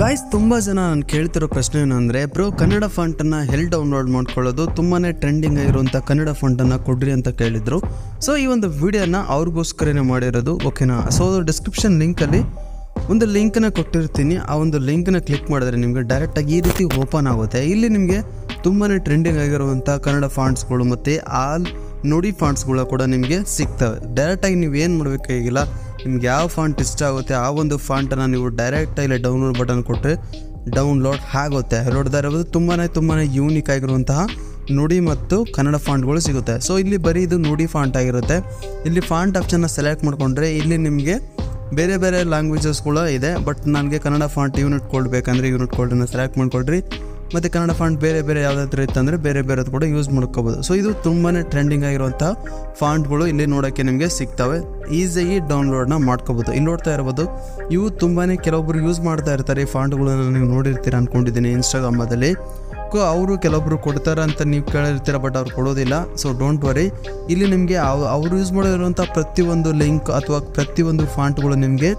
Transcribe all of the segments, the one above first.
Guys ತುಂಬ ಜನ ನಾನು ಕೇಳ್ತಿರೋ ಪ್ರಶ್ನೆ ಏನಂದರೆ ಬ್ರೋ ಕನ್ನಡ ಫಾಂಟನ್ನು ಎಲ್ಲಿ ಡೌನ್ಲೋಡ್ ಮಾಡ್ಕೊಳ್ಳೋದು, ತುಂಬಾ ಟ್ರೆಂಡಿಂಗ್ ಆಗಿರುವಂಥ ಕನ್ನಡ ಫಾಂಟನ್ನು ಕೊಡ್ರಿ ಅಂತ ಕೇಳಿದರು. ಸೊ ಈ ಒಂದು ವಿಡಿಯೋನ ಅವ್ರಿಗೋಸ್ಕರನೇ ಮಾಡಿರೋದು, ಓಕೆನಾ. ಸೊ ಡಿಸ್ಕ್ರಿಪ್ಷನ್ ಲಿಂಕಲ್ಲಿ ಒಂದು ಲಿಂಕನ್ನ ಕೊಟ್ಟಿರ್ತೀನಿ. ಆ ಒಂದು ಲಿಂಕ್ನ ಕ್ಲಿಕ್ ಮಾಡಿದ್ರೆ ನಿಮಗೆ ಡೈರೆಕ್ಟಾಗಿ ಈ ರೀತಿ ಓಪನ್ ಆಗುತ್ತೆ. ಇಲ್ಲಿ ನಿಮಗೆ ತುಂಬಾ ಟ್ರೆಂಡಿಂಗ್ ಆಗಿರುವಂಥ ಕನ್ನಡ ಫಾಂಟ್ಸ್ಗಳು ಮತ್ತು ಆಲ್ ನುಡಿ ಫಾಂಟ್ಸ್ಗಳು ಕೂಡ ನಿಮಗೆ ಸಿಗ್ತವೆ. ಡೈರೆಕ್ಟಾಗಿ ನೀವು ಏನು ಮಾಡಬೇಕಾಗಿಲ್ಲ, ನಿಮ್ಗೆ ಯಾವ ಫಾಂಟ್ ಇಷ್ಟ ಆಗುತ್ತೆ ಆ ಒಂದು ಫಾಂಟನ್ನು ನೀವು ಡೈರೆಕ್ಟಾಗಿ ಡೌನ್ಲೋಡ್ ಬಟನ್ ಕೊಟ್ಟರೆ ಡೌನ್ಲೋಡ್ ಆಗುತ್ತೆ. ನೋಡ್ತಾ ಇರೋದು ತುಂಬಾ ಯೂನಿಕ್ ಆಗಿರುವಂತಹ ನುಡಿ ಮತ್ತು ಕನ್ನಡ ಫಾಂಟ್ಗಳು ಸಿಗುತ್ತೆ. ಸೊ ಇಲ್ಲಿ ಬರೀ ಇದು ನುಡಿ ಫಾಂಟ್ ಆಗಿರುತ್ತೆ. ಇಲ್ಲಿ ಫಾಂಟ್ ಆಪ್ಷನ್ನ ಸೆಲೆಕ್ಟ್ ಮಾಡಿಕೊಂಡ್ರೆ ಇಲ್ಲಿ ನಿಮಗೆ ಬೇರೆ ಬೇರೆ ಲ್ಯಾಂಗ್ವೇಜಸ್ಗಳು ಇದೆ. ಬಟ್ ನನಗೆ ಕನ್ನಡ ಫಾಂಟ್ ಯೂನಿಟ್ ಕೋಡ್ ಬೇಕಂದರೆ ಯೂನಿಟ್ ಕೋಡನ್ನು ಸೆಲೆಕ್ಟ್ ಮಾಡ್ಕೊಳ್ರಿ. ಮತ್ತು ಕನ್ನಡ ಫಾಂಟ್ ಬೇರೆ ಬೇರೆ ಯಾವುದಾದ್ರೂ ಇತ್ತಂದರೆ ಬೇರೆ ಬೇರೆದು ಕೂಡ ಯೂಸ್ ಮಾಡ್ಕೋಬೋದು. ಸೊ ಇದು ತುಂಬಾ ಟ್ರೆಂಡಿಂಗ್ ಆಗಿರುವಂಥ ಫಾಂಟ್ಗಳು ಇಲ್ಲಿ ನೋಡೋಕ್ಕೆ ನಿಮಗೆ ಸಿಗ್ತವೆ. ಈಸಿಯಾಗಿ ಡೌನ್ಲೋಡ್ನ ಮಾಡ್ಕೋಬೋದು. ಇಲ್ಲಿ ನೋಡ್ತಾ ಇರ್ಬೋದು, ಇವು ತುಂಬಾ ಕೆಲವೊಬ್ಬರು ಯೂಸ್ ಮಾಡ್ತಾ ಇರ್ತಾರೆ. ಈ ಫಾಂಟ್ಗಳನ್ನು ನೀವು ನೋಡಿರ್ತೀರ ಅಂದ್ಕೊಂಡಿದ್ದೀನಿ ಇನ್ಸ್ಟಾಗ್ರಾಮಲ್ಲಿ. ಅವರು ಕೆಲವೊಬ್ರು ಕೊಡ್ತಾರೆ ಅಂತ ನೀವು ಕೇಳಿರ್ತೀರ, ಬಟ್ ಅವ್ರು ಕೊಡೋದಿಲ್ಲ. ಸೊ ಡೋಂಟ್ ವರಿ, ಇಲ್ಲಿ ನಿಮಗೆ ಅವರು ಯೂಸ್ ಮಾಡಿರುವಂಥ ಪ್ರತಿಯೊಂದು ಲಿಂಕ್ ಅಥವಾ ಪ್ರತಿಯೊಂದು ಫಾಂಟ್ಗಳು ನಿಮಗೆ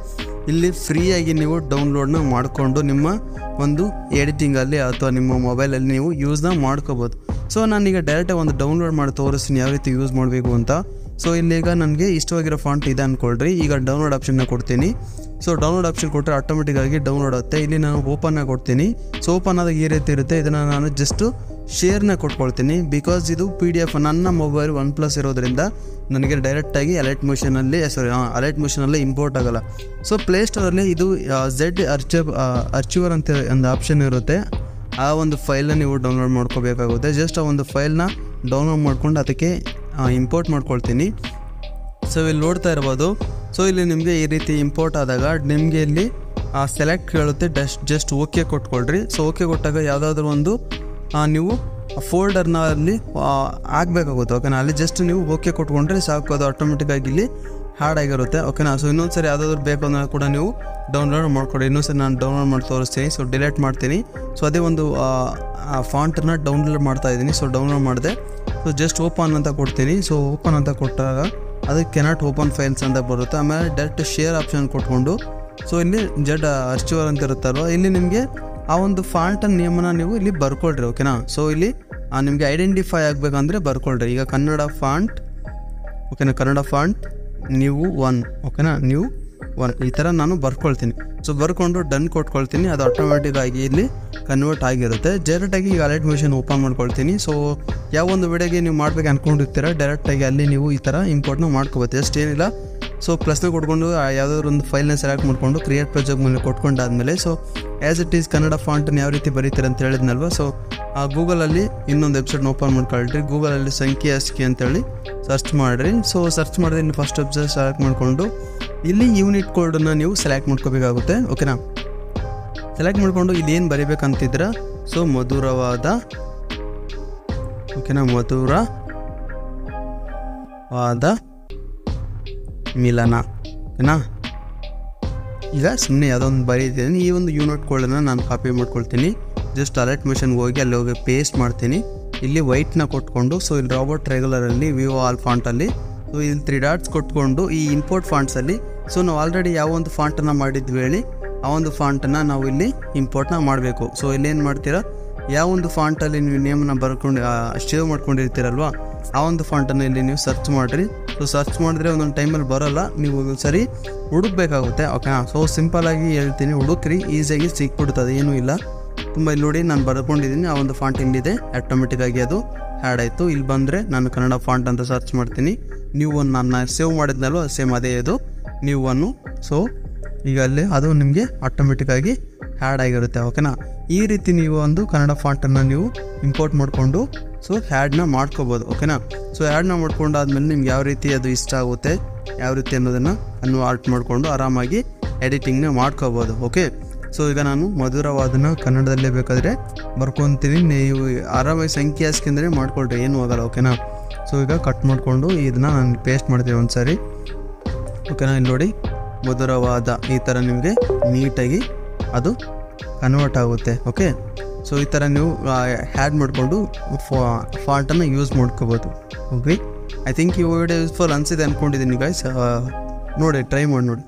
ಇಲ್ಲಿ ಫ್ರೀಯಾಗಿ ನೀವು ಡೌನ್ಲೋಡ್ನ ಮಾಡಿಕೊಂಡು ನಿಮ್ಮ ಒಂದು ಎಡಿಟಿಂಗಲ್ಲಿ ಅಥವಾ ನಿಮ್ಮ ಮೊಬೈಲಲ್ಲಿ ನೀವು ಯೂಸ್ನ ಮಾಡ್ಕೋಬೋದು. ಸೊ ನಾನೀಗ ಡೈರೆಕ್ಟಾಗಿ ಒಂದು ಡೌನ್ಲೋಡ್ ಮಾಡಿ ತೋರಿಸ್ತೀನಿ ಯಾವ ರೀತಿ ಯೂಸ್ ಮಾಡಬೇಕು ಅಂತ. ಸೊ ಇಲ್ಲೀಗ ನನಗೆ ಇಷ್ಟವಾಗಿರೋ ಫಾಂಟ್ ಇದೆ ಅಂದ್ಕೊಳ್ರಿ. ಈಗ ಡೌನ್ಲೋಡ್ ಆಪ್ಷನ್ನ ಕೊಡ್ತೀನಿ. ಸೊ ಡೌನ್ಲೋಡ್ ಆಪ್ಷನ್ ಕೊಟ್ಟರೆ ಆಟೋಮೆಟಿಕ್ಕಾಗಿ ಡೌನ್ಲೋಡ್ ಆಗುತ್ತೆ. ಇಲ್ಲಿ ನಾನು ಓಪನ್ನ ಕೊಡ್ತೀನಿ. ಸೊ ಓಪನ್ ಆದಾಗ ಈ ರೀತಿ ಇರುತ್ತೆ. ಇದನ್ನು ನಾನು ಜಸ್ಟು ಶೇರ್ನ ಕೊಟ್ಕೊಳ್ತೀನಿ. ಬಿಕಾಸ್ ಇದು PDF ನನ್ನ ಮೊಬೈಲ್ OnePlus ಇರೋದ್ರಿಂದ ನನಗೆ ಡೈರೆಕ್ಟಾಗಿ ಅಲರ್ಟ್ ಮೋಷನಲ್ಲಿ ಇಂಪೋರ್ಟ್ ಆಗೋಲ್ಲ. ಸೊ ಪ್ಲೇಸ್ಟೋರಲ್ಲಿ ಇದು ಅರ್ಚಿವರ್ ಅಂತ ಒಂದು ಆಪ್ಷನ್ ಇರುತ್ತೆ. ಆ ಒಂದು ಫೈಲನ್ನ ನೀವು ಡೌನ್ಲೋಡ್ ಮಾಡ್ಕೋಬೇಕಾಗುತ್ತೆ. ಜಸ್ಟ್ ಆ ಒಂದು ಫೈಲ್ನ ಡೌನ್ಲೋಡ್ ಮಾಡ್ಕೊಂಡು ಅದಕ್ಕೆ ಇಂಪೋರ್ಟ್ ಮಾಡ್ಕೊಳ್ತೀನಿ. ಸೊ ಇಲ್ಲಿ ನೋಡ್ತಾ ಇರ್ಬೋದು. ಸೊ ಇಲ್ಲಿ ನಿಮಗೆ ಈ ರೀತಿ ಇಂಪೋರ್ಟ್ ಆದಾಗ ನಿಮಗೆ ಇಲ್ಲಿ ಸೆಲೆಕ್ಟ್ ಕೇಳುತ್ತೆ. ಜಸ್ಟ್ ಓಕೆ ಕೊಟ್ಕೊಳ್ರಿ. ಸೊ ಓಕೆ ಕೊಟ್ಟಾಗ ಯಾವುದಾದ್ರೂ ಒಂದು ನೀವು ಫೋಲ್ಡರ್ನ ಅಲ್ಲಿ ಆಗಬೇಕಾಗುತ್ತೆ, ಓಕೆನಾ. ಅಲ್ಲಿ ಜಸ್ಟ್ ನೀವು ಓಕೆ ಕೊಟ್ಕೊಂಡ್ರೆ ಸಾಕು, ಅದು ಆಟೋಮೆಟಿಕ್ಕಾಗಿ ಇಲ್ಲಿ ಹ್ಯಾಡ್ ಆಗಿರುತ್ತೆ, ಓಕೆನಾ. ಸೊ ಇನ್ನೊಂದು ಸರಿ ಯಾವುದಾದ್ರೂ ಬೇಕು ಅನ್ನೋ ಕೂಡ ನೀವು ಡೌನ್ಲೋಡ್ ಮಾಡ್ಕೊಡಿ. ಇನ್ನೊಂದು ಸರಿ ನಾನು ಡೌನ್ಲೋಡ್ ಮಾಡಿ ತೋರಿಸ್ತೀನಿ. ಸೊ ಡಿಲೀಟ್ ಮಾಡ್ತೀನಿ. ಸೊ ಅದೇ ಒಂದು ಫಾಂಟನ್ನು ಡೌನ್ಲೋಡ್ ಮಾಡ್ತಾ ಇದ್ದೀನಿ. ಸೊ ಡೌನ್ಲೋಡ್ ಮಾಡಿದೆ. ಸೊ ಜಸ್ಟ್ ಓಪನ್ ಅಂತ ಕೊಡ್ತೀನಿ. ಸೊ ಓಪನ್ ಅಂತ ಕೊಟ್ಟಾಗ ಅದಕ್ಕೆ ಕೆನಾಟ್ ಓಪನ್ ಫೈಲ್ಸ್ ಅಂತ ಬರುತ್ತೆ. ಆಮೇಲೆ ಡೈರೆಕ್ಟ್ ಶೇರ್ ಆಪ್ಷನ್ ಕೊಟ್ಕೊಂಡು ಸೊ ಇಲ್ಲಿ ಅರ್ಚಿವರ್ ಅಂತ ಇರುತ್ತಲ್ವ, ಇಲ್ಲಿ ನಿಮಗೆ ಆ ಒಂದು ಫಾಂಟನ್ನು ನೇಮನ್ನು ನೀವು ಇಲ್ಲಿ ಬರ್ಕೊಳ್ರಿ, ಓಕೆನಾ. ಸೊ ಇಲ್ಲಿ ನಿಮಗೆ ಐಡೆಂಟಿಫೈ ಆಗಬೇಕಂದ್ರೆ ಬರ್ಕೊಳ್ರಿ. ಈಗ ಕನ್ನಡ ಫಾಂಟ್, ಓಕೆನಾ, ಕನ್ನಡ ಫಾಂಟ್ ನೀವು 1, ಓಕೆನಾ, ನೀವು 1 ಈ ಥರ ನಾನು ಬರ್ಕೊಳ್ತೀನಿ. ಸೊ ಬರ್ಕೊಂಡು ಡನ್ ಕೊಟ್ಕೊಳ್ತೀನಿ. ಅದು ಆಟೋಮೆಟಿಕ್ಕಾಗಿ ಇಲ್ಲಿ ಕನ್ವರ್ಟ್ ಆಗಿರುತ್ತೆ. ಡೈರೆಕ್ಟಾಗಿ ಈಗ ಅಲರ್ಟ್ ಮೋಷನ್ ಓಪನ್ ಮಾಡ್ಕೊಳ್ತೀನಿ. ಸೊ ಯಾವ ಒಂದು ವಿಡಿಯೋಗೆ ನೀವು ಮಾಡ್ಬೇಕು ಅಂದ್ಕೊಂಡಿರ್ತೀರ ಡೈರೆಕ್ಟಾಗಿ ಅಲ್ಲಿ ನೀವು ಈ ಥರ ಇಂಪೋರ್ಟ್ನ ಮಾಡ್ಕೋಬೋದು. ಅಷ್ಟು ಏನಿಲ್ಲ. ಸೊ ಪ್ಲಸ್ನ ಕೊಟ್ಕೊಂಡು ಯಾವುದಾದ್ರೂ ಒಂದು ಫೈಲ್ನ ಸೆಲೆಕ್ಟ್ ಮಾಡಿಕೊಂಡು ಕ್ರಿಯೇಟ್ ಪ್ರಾಜೆಕ್ಟ್ ಮೇಲೆ ಕೊಟ್ಕೊಂಡಾದ್ಮೇಲೆ so as it is Kannada ಫಾಂಟನ್ನು ಯಾವ ರೀತಿ ಬರೀತೀರ ಅಂತ ಹೇಳಿದ್ನಲ್ವ. ಸೊ ಗೂಗಲಲ್ಲಿ ಇನ್ನೊಂದು ವೆಬ್ಸೈಟ್ನ ಓಪನ್ ಮಾಡ್ಕೊಳ್ರಿ. ಗೂಗಲಲ್ಲಿ ಸಂಖ್ಯೆ ಅಸ್ಕಿ ಅಂತೇಳಿ ಸರ್ಚ್ ಮಾಡಿರಿ. ಸೊ ಸರ್ಚ್ ಮಾಡಿದ್ರೆ ಇನ್ನು ಫಸ್ಟ್ ವೆಬ್ಸೈಟ್ ಸೆಲೆಕ್ಟ್ ಮಾಡಿಕೊಂಡು ಇಲ್ಲಿ ಯೂನಿಟ್ ಕೋಡನ್ನು ನೀವು ಸೆಲೆಕ್ಟ್ ಮಾಡ್ಕೋಬೇಕಾಗುತ್ತೆ, ಓಕೆನಾ. ಸೆಲೆಕ್ಟ್ ಮಾಡಿಕೊಂಡು ಇಲ್ಲಿ ಏನು ಬರೀಬೇಕಂತಿದ್ರೆ ಸೊ ಮಧುರವಾದ, ಓಕೆನಾ, ಮಧುರವಾದ ಮಿಲನ, ಓಕೆನಾ. ಈಗ ಸುಮ್ಮನೆ ಯಾವುದೋ ಒಂದು ಬರೀತೀನಿ. ಈ ಒಂದು ಯೂನಿಟ್ ಕೋಡನ್ನು ನಾನು ಕಾಪಿ ಮಾಡ್ಕೊಳ್ತೀನಿ. ಜಸ್ಟ್ ಅಲರ್ಟ್ ಮಿಷನ್ಗೆ ಹೋಗಿ ಅಲ್ಲಿ ಹೋಗಿ ಪೇಸ್ಟ್ ಮಾಡ್ತೀನಿ. ಇಲ್ಲಿ ವೈಟ್ನ ಕೊಟ್ಕೊಂಡು ಸೊ ಇಲ್ಲಿ ರಾಬರ್ಟ್ ರೆಗ್ಯುಲರಲ್ಲಿ ವಿವೋ ಆಲ್ ಫಾಂಟಲ್ಲಿ ಸೊ ಇಲ್ಲಿ 3 ಡಾಟ್ಸ್ ಕೊಟ್ಕೊಂಡು ಈ ಇಂಪೋರ್ಟ್ ಫಾಂಟ್ಸಲ್ಲಿ ಸೊ ನಾವು ಆಲ್ರೆಡಿ ಯಾವ ಒಂದು ಫಾಂಟನ್ನು ಮಾಡಿದ್ವಿ ಹೇಳಿ ಆ ಒಂದು ಫಾಂಟನ್ನು ನಾವು ಇಲ್ಲಿ ಇಂಪೋರ್ಟ್ನ ಮಾಡಬೇಕು. ಸೊ ಇಲ್ಲೇನು ಮಾಡ್ತೀರಾ, ಯಾವ ಒಂದು ಫಾಂಟಲ್ಲಿ ನೀವು ನೇಮನ್ನು ಬರ್ಕೊಂಡು ಸೇವ್ ಮಾಡ್ಕೊಂಡಿರ್ತೀರಲ್ವ ಆ ಒಂದು ಫಾಂಟನ್ನು ಇಲ್ಲಿ ನೀವು ಸರ್ಚ್ ಮಾಡಿರಿ. ಸೊ ಸರ್ಚ್ ಮಾಡಿದ್ರೆ ಒಂದೊಂದು ಟೈಮಲ್ಲಿ ಬರೋಲ್ಲ, ನೀವು ಸರಿ ಹುಡುಕಬೇಕಾಗುತ್ತೆ, ಓಕೆನಾ. ಸೊ ಸಿಂಪಲಾಗಿ ಹೇಳ್ತೀನಿ, ಹುಡುಕ್ರಿ, ಈಸಿಯಾಗಿ ಸಿಕ್ಬಿಡ್ತದೆ, ಏನೂ ಇಲ್ಲ. ತುಂಬ ಇಲ್ಲಿ ನೋಡಿ ನಾನು ಬರ್ಕೊಂಡಿದ್ದೀನಿ. ಆ ಒಂದು ಫಾಂಟ್ ಇಲ್ಲಿದೆ, ಆಟೋಮೆಟಿಕ್ಕಾಗಿ ಅದು ಹ್ಯಾಡ್ ಆಯಿತು. ಇಲ್ಲಿ ಬಂದರೆ ನಾನು ಕನ್ನಡ ಫಾಂಟ್ ಅಂತ ಸರ್ಚ್ ಮಾಡ್ತೀನಿ. ನೀವು ನಾನು ಸೇವ್ ಮಾಡಿದ್ನಲ್ವ ಸೇಮ್ ಅದೇ ಇದು ನೀವು 1. ಸೊ ಈಗ ಅಲ್ಲಿ ಅದು ನಿಮಗೆ ಆಟೋಮೆಟಿಕ್ಕಾಗಿ ಹ್ಯಾಡ್ ಆಗಿರುತ್ತೆ, ಓಕೆನಾ. ಈ ರೀತಿ ನೀವು ಒಂದು ಕನ್ನಡ ಫಾಂಟನ್ನು ನೀವು ಇಂಪೋರ್ಟ್ ಮಾಡಿಕೊಂಡು ಸೊ ಹ್ಯಾಡ್ನ ಮಾಡ್ಕೋಬೋದು, ಓಕೆನಾ. ಸೊ ಹ್ಯಾಡ್ನ ಮಾಡ್ಕೊಂಡಾದ್ಮೇಲೆ ನಿಮ್ಗೆ ಯಾವ ರೀತಿ ಅದು ಇಷ್ಟ ಆಗುತ್ತೆ ಯಾವ ರೀತಿ ಅನ್ನೋದನ್ನು ಆರ್ಟ್ ಮಾಡಿಕೊಂಡು ಆರಾಮಾಗಿ ಎಡಿಟಿಂಗ್ನ ಮಾಡ್ಕೋಬೋದು, ಓಕೆ. ಸೊ ಈಗ ನಾನು ಮಧುರವಾದನ ಕನ್ನಡದಲ್ಲೇ ಬೇಕಾದರೆ ಬರ್ಕೊತೀನಿ. ನೀವು ಆರಾಮಾಗಿ ಸಂಖ್ಯೆ ಹಾಸ್ಕೊಂಡ್ರೆ ಮಾಡ್ಕೊಳ್ರಿ, ಏನೂ ಆಗೋಲ್ಲ, ಓಕೆನಾ. ಸೊ ಈಗ ಕಟ್ ಮಾಡಿಕೊಂಡು ಇದನ್ನು ನಾನು ಪೇಸ್ಟ್ ಮಾಡ್ತೀನಿ ಒಂದು ಸಾರಿ, ಓಕೆನಾ. ಇಲ್ಲಿ ನೋಡಿ ಮಧುರವಾದ ಈ ಥರ ನಿಮಗೆ ನೀಟಾಗಿ ಅದು ಕನ್ವರ್ಟ್ ಆಗುತ್ತೆ, ಓಕೆ. ಸೊ ಈ ಥರ ನೀವು ಹ್ಯಾಡ್ ಮಾಡಿಕೊಂಡು ಫಾಂಟನ್ನು ಯೂಸ್ ಮಾಡ್ಕೋಬೋದು, ಓಕೆ. ಐ ಥಿಂಕ್ ಈ ವಿಡಿಯೋ ಯೂಸ್ಫುಲ್ ಅನಿಸಿದೆ ಅಂದ್ಕೊಂಡಿದ್ದೀನಿ ಗೈಸ್. ನೋಡಿ, ಟ್ರೈ ಮಾಡಿ ನೋಡಿ.